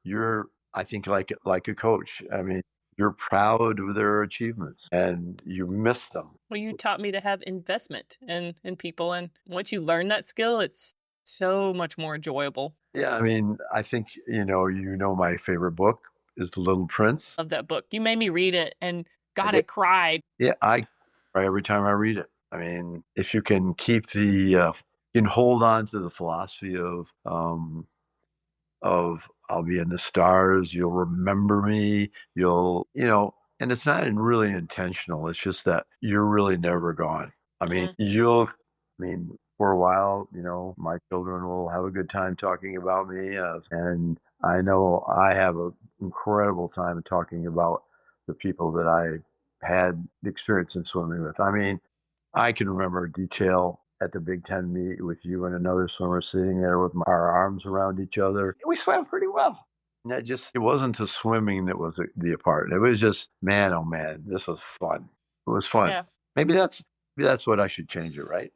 you're I think like a coach. I mean, you're proud of their achievements and you miss them.
Well, you taught me to have investment in people. And once you learn that skill, it's so much more enjoyable.
Yeah, I mean, I think my favorite book is The Little Prince.
Love that book. You made me read it and
I
God, I
did.
cried.
Yeah, I cry every time I read it. I mean, if you can keep you can hold on to the philosophy of I'll be in the stars, you'll remember me, and it's not really intentional. It's just that you're really never gone. I mean,
Mhm.
for a while, my children will have a good time talking about me, and I know I have an incredible time talking about the people that I had the experience in swimming with. I mean, I can remember detail at the Big Ten meet with you and another swimmer sitting there with our arms around each other. We swam pretty well. And it wasn't the swimming that was the apart. It was just, man, oh man, this was fun. It was fun.
Yeah.
Maybe that's what I should change it, right?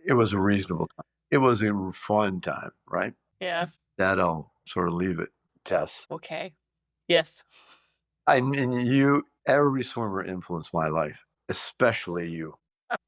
It was a reasonable time. It was a fun time, right?
Yeah.
That I'll sort of leave it, Tess.
Okay. Yes.
I mean, every swimmer influenced my life, especially you.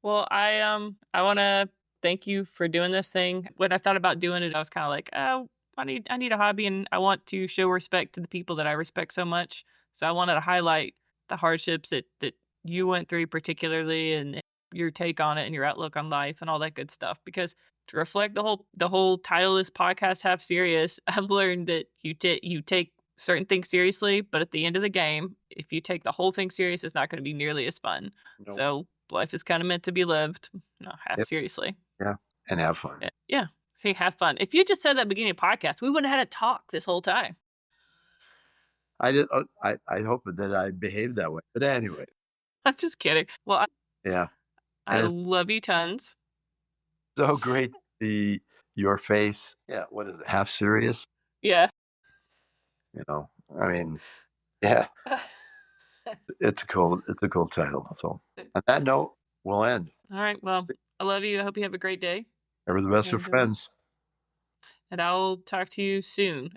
Well, I want to thank you for doing this thing. When I thought about doing it, I was kind of like, oh, I need a hobby, and I want to show respect to the people that I respect so much. So I wanted to highlight the hardships that you went through, particularly, and your take on it, and your outlook on life, and all that good stuff. Because to reflect the whole title of this podcast, half serious, I've learned that you take certain things seriously, but at the end of the game, if you take the whole thing serious, it's not going to be nearly as fun.
No.
So life is kind of meant to be lived. No, half
Yep.
seriously.
Yeah, and have fun.
Yeah. See, have fun. If you just said that beginning of the podcast, we wouldn't have had a talk this whole time.
I did. I hope that I behaved that way. But anyway,
I'm just kidding. Well,
yeah,
I
and it's
love you tons.
so great to see your face. Yeah, what is it? Half serious.
Yeah.
I mean, yeah, it's a cool title. So on that note, we'll end.
All right. Well, I love you. I hope you have a great day.
Ever the best of
And
friends.
and I'll talk to you soon.